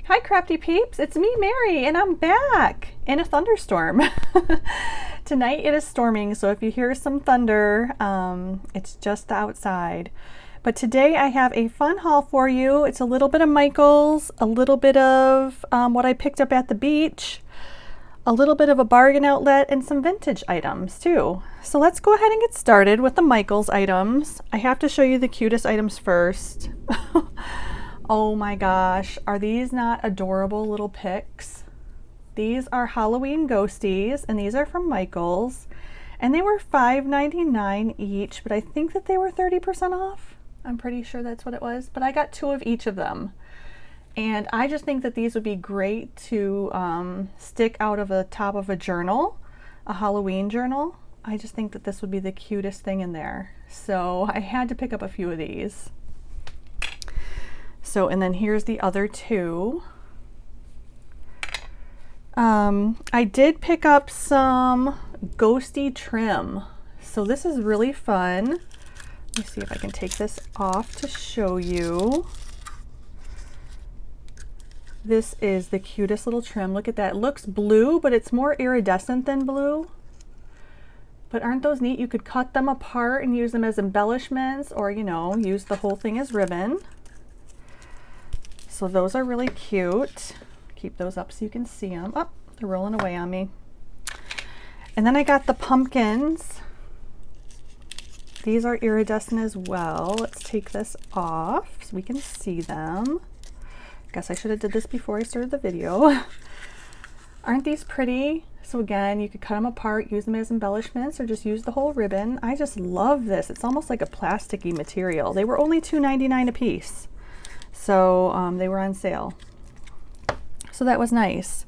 Hi crafty peeps, it's me Mary and I'm back in a thunderstorm. Tonight it is storming, so if you hear some thunder, it's just outside. But today I have a fun haul for you. It's a little bit of Michael's, a little bit of what I picked up at the beach, a little bit of a bargain outlet, and some vintage items too. So let's go ahead and get started with the Michael's items. I have to show you the cutest items first. Oh my gosh, are these not adorable little pics? These are Halloween ghosties, and these are from Michael's, and they were $5.99 each, but I think that they were 30% off. I'm pretty sure that's what it was, but I got 2 of each of them. And I just think that these would be great to stick out of the top of a journal, a Halloween journal. I just think that this would be the cutest thing in there. So I had to pick up a few of these. So, and then here's the other 2. I did pick up some ghosty trim. So this is really fun. Let me see if I can take this off to show you. This is the cutest little trim. Look at that. It looks blue, but it's more iridescent than blue. But aren't those neat? You could cut them apart and use them as embellishments, or, you know, use the whole thing as ribbon. So those are really cute. Keep those up so you can see them. Oh, they're rolling away on me. And then I got the pumpkins. These are iridescent as well. Let's take this off so we can see them. Guess I should have did this before I started the video. Aren't these pretty? So again, you could cut them apart, use them as embellishments, or just use the whole ribbon. I just love this. It's almost like a plasticky material. They were only $2.99 a piece. So they were on sale. So that was nice.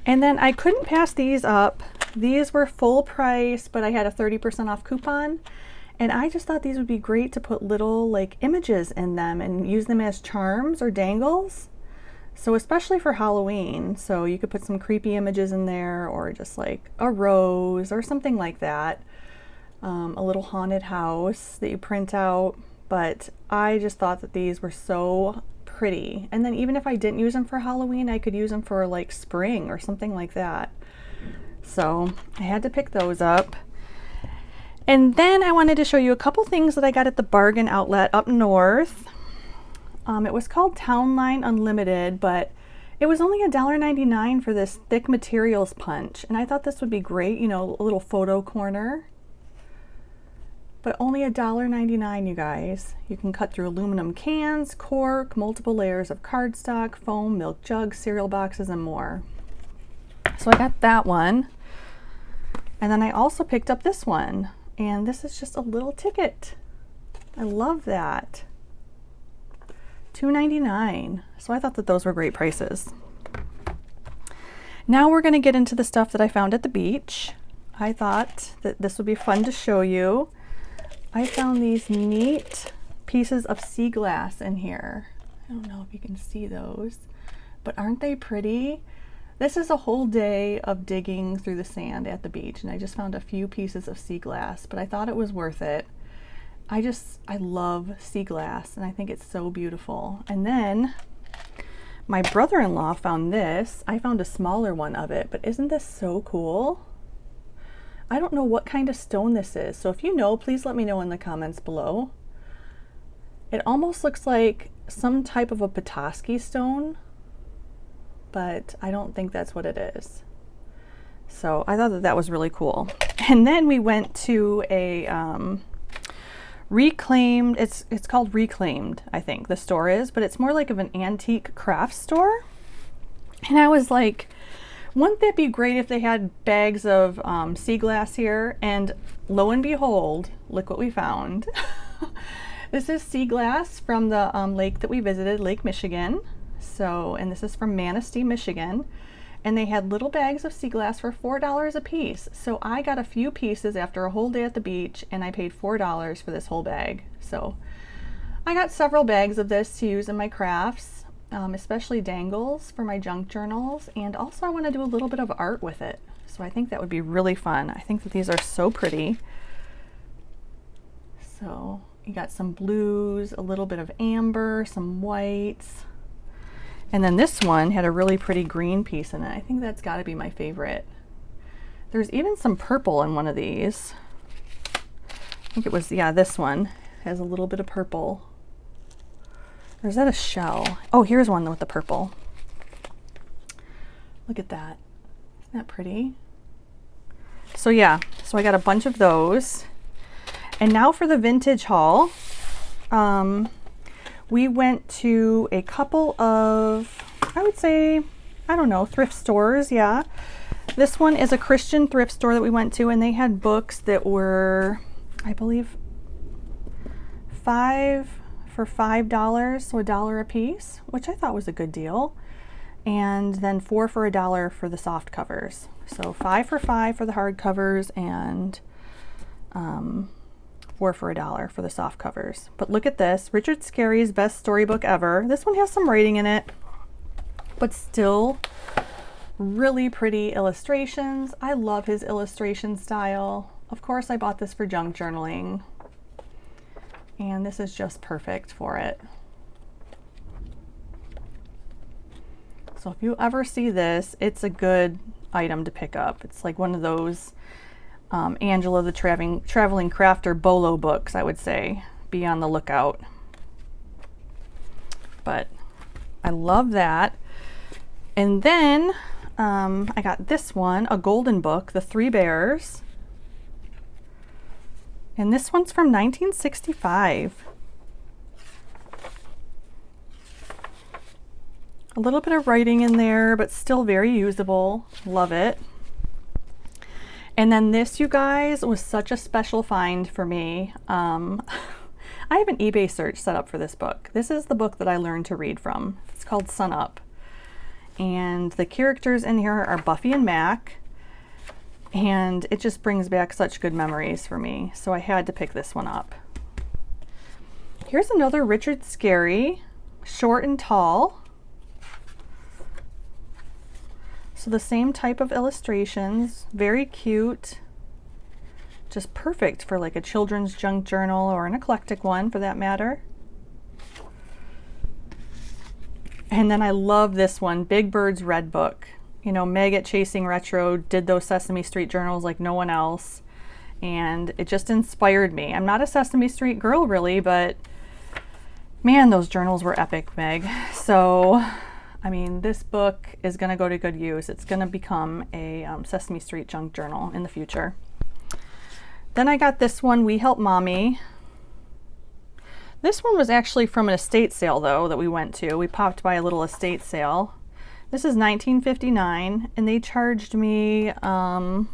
And then I couldn't pass these up. These were full price, but I had a 30% off coupon. And I just thought these would be great to put little like images in them and use them as charms or dangles. So especially for Halloween. So you could put some creepy images in there, or just like a rose or something like that. A little haunted house that you print out. But I just thought that these were so pretty. And then even if I didn't use them for Halloween, I could use them for like spring or something like that. So I had to pick those up. And then I wanted to show you a couple things that I got at the bargain outlet up north. It was called Town Line Unlimited, but it was only $1.99 for this thick materials punch. And I thought this would be great, you know, a little photo corner. But only $1.99, you guys. You can cut through aluminum cans, cork, multiple layers of cardstock, foam, milk jugs, cereal boxes, and more. So I got that one. And then I also picked up this one. And this is just a little ticket. I love that. $2.99. So I thought that those were great prices. Now we're going to get into the stuff that I found at the beach. I thought that this would be fun to show you. I found these neat pieces of sea glass in here. I don't know if you can see those, but aren't they pretty? This is a whole day of digging through the sand at the beach, and I just found a few pieces of sea glass, but I thought it was worth it. I love sea glass, and I think it's so beautiful. And then my brother-in-law found this. I found a smaller one of it, but isn't this so cool? I don't know what kind of stone this is, so if you know, please let me know in the comments below. It almost looks like some type of a Petoskey stone, but I don't think that's what it is. So I thought that that was really cool. And then we went to a Reclaimed, it's called Reclaimed, I think the store is, but it's more like of an antique craft store. And I was like, wouldn't that be great if they had bags of sea glass here? And lo and behold, look what we found. This is sea glass from the lake that we visited, Lake Michigan. So, and this is from Manistee, Michigan. And they had little bags of sea glass for $4 a piece. So I got a few pieces after a whole day at the beach, and I paid $4 for this whole bag. So I got several bags of this to use in my crafts. Especially dangles for my junk journals, and also I want to do a little bit of art with it, so I think that would be really fun. I think that these are so pretty. So you got some blues, a little bit of amber, some whites, And then this one had a really pretty green piece in it. I think that's got to be my favorite. There's even some purple in one of these. I think it was, yeah, this one has a little bit of purple. Or is that a shell? Oh, here's one with the purple. Look at that. Isn't that pretty? So yeah, so I got a bunch of those. And now for the vintage haul. We went to a couple of, I would say, I don't know, thrift stores, yeah. This one is a Christian thrift store that we went to, and they had books that were, I believe, $5 for $5, so $1 a piece, which I thought was a good deal. And then $4 for $1 for the soft covers. So $5 for $5 for the hard covers, and $4 for $1 for the soft covers. But look at this, Richard Scarry's best storybook ever. This one has some writing in it, but still really pretty illustrations. I love his illustration style. Of course, I bought this for junk journaling, and this is just perfect for it. So if you ever see this, it's a good item to pick up. It's like one of those Angela the Traveling Crafter Bolo books, I would say. Be on the lookout. But I love that. And then I got this one, a golden book, The Three Bears. And this one's from 1965. A little bit of writing in there, but still very usable. Love it. And then this, you guys, was such a special find for me. I have an eBay search set up for this book. This is the book that I learned to read from. It's called Sun Up. And the characters in here are Buffy and Mac. And it just brings back such good memories for me. So I had to pick this one up. Here's another Richard Scarry, Short and Tall. So the same type of illustrations, very cute, just perfect for like a children's junk journal or an eclectic one for that matter. And then I love this one, Big Bird's Red Book. You know, Meg at Chasing Retro did those Sesame Street journals like no one else, and it just inspired me. I'm not a Sesame Street girl really, but man, those journals were epic, Meg. So I mean, this book is going to go to good use. It's going to become a Sesame Street junk journal in the future. Then I got this one, We Help Mommy. This one was actually from an estate sale, though, that we went to. We popped by a little estate sale. This is $19.59, and they charged me, I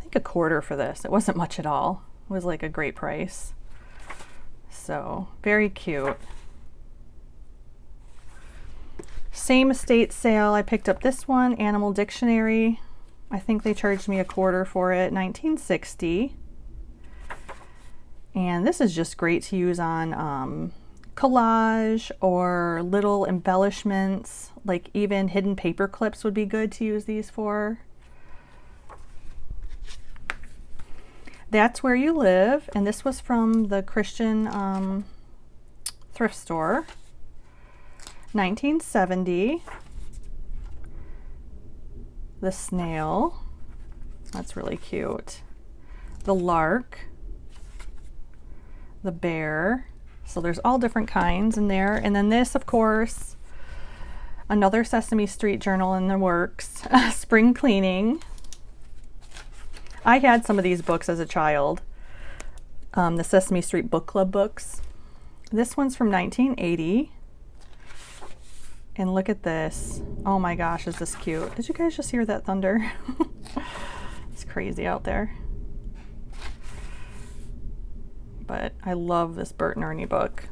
think $0.25 for this. It wasn't much at all. It was like a great price. So, very cute. Same estate sale, I picked up this one, Animal Dictionary. I think they charged me $0.25 for it, $19.60. And this is just great to use on collage or little embellishments, like even hidden paper clips would be good to use these for. That's Where You Live, and this was from the Christian thrift store. 1970. The Snail. That's really cute. The Lark. The Bear. So there's all different kinds in there. And then this, of course, another Sesame Street journal in the works. Spring Cleaning. I had some of these books as a child. The Sesame Street Book Club books. This one's from 1980. And look at this. Oh my gosh, is this cute. Did you guys just hear that thunder? It's crazy out there. But I love this Bert and Ernie book.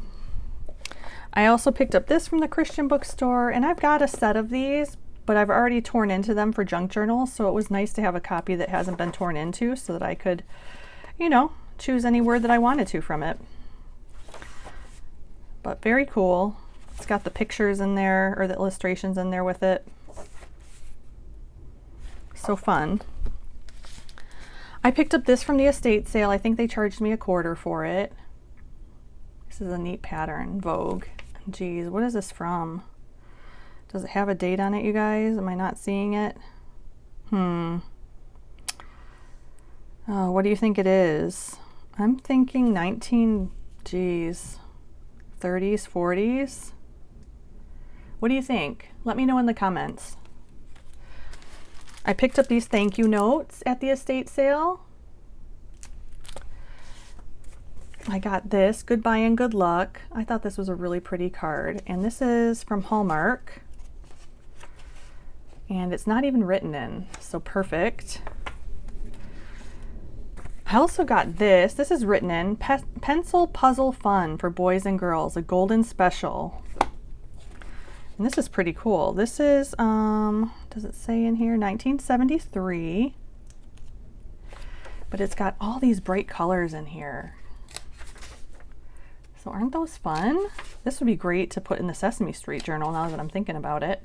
I also picked up this from the Christian bookstore, and I've got a set of these, but I've already torn into them for junk journals, so it was nice to have a copy that hasn't been torn into so that I could, you know, choose any word that I wanted to from it. But very cool. It's got the pictures in there, or the illustrations in there with it. So fun. I picked up this from the estate sale. I think they charged me $0.25 for it. This is a neat pattern, Vogue. Geez, what is this from? Does it have a date on it, you guys? Am I not seeing it? Oh, what do you think it is? I'm thinking 30s, 40s. What do you think? Let me know in the comments. I picked up these thank you notes at the estate sale. I got this, Goodbye and Good Luck. I thought this was a really pretty card. And this is from Hallmark. And it's not even written in, so perfect. I also got this. This is written in, Pencil Puzzle Fun for Boys and Girls, a golden special. And this is pretty cool. This is, does it say in here, 1973. But it's got all these bright colors in here. So aren't those fun? This would be great to put in the Sesame Street journal now that I'm thinking about it.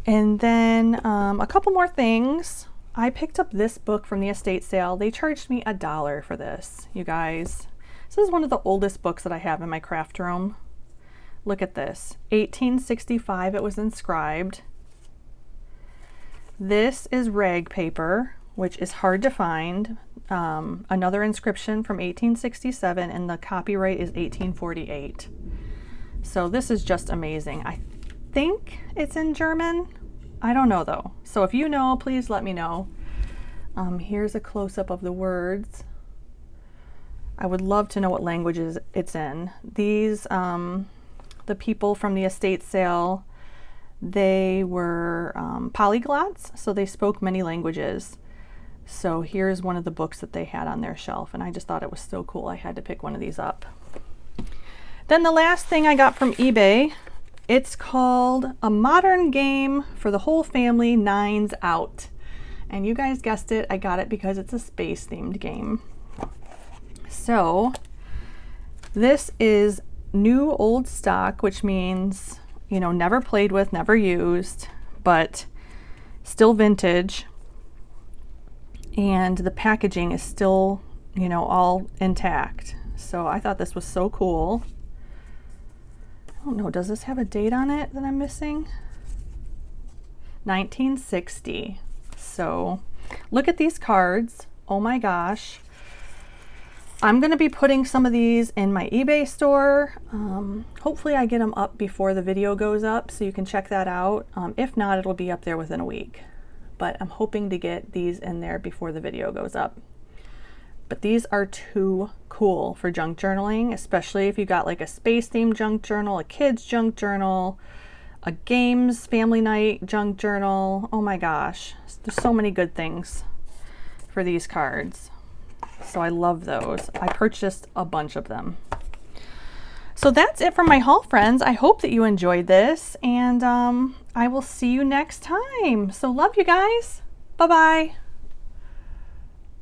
And then a couple more things. I picked up this book from the estate sale. They charged me $1 for this, you guys. This is one of the oldest books that I have in my craft room. Look at this, 1865 it was inscribed. This is rag paper, which is hard to find. Another inscription from 1867, and the copyright is 1848. So this is just amazing. I think it's in German. I don't know though. So if you know, please let me know. Here's a close-up of the words. I would love to know what languages it's in. These, the people from the estate sale, they were polyglots, so they spoke many languages. So here's one of the books that they had on their shelf, and I just thought it was so cool. I had to pick one of these up. Then the last thing I got from eBay, it's called A Modern Game for the Whole Family, Nines Out. And you guys guessed it, I got it because it's a space-themed game. So this is new old stock, which means, you know, never played with, never used, but still vintage. And the packaging is still, you know, all intact. So I thought this was so cool. I don't know, does this have a date on it that I'm missing? 1960. So look at these cards. Oh my gosh. I'm going to be putting some of these in my eBay store. Hopefully I get them up before the video goes up so you can check that out. If not, it'll be up there within a week. But I'm hoping to get these in there before the video goes up. But these are too cool for junk journaling, especially if you got like a space themed junk journal, a kids junk journal, a games family night junk journal. Oh my gosh, there's so many good things for these cards. So I love those. I purchased a bunch of them. So that's it from my haul, friends. I hope that you enjoyed this, and I will see you next time. So love you guys. Bye-bye.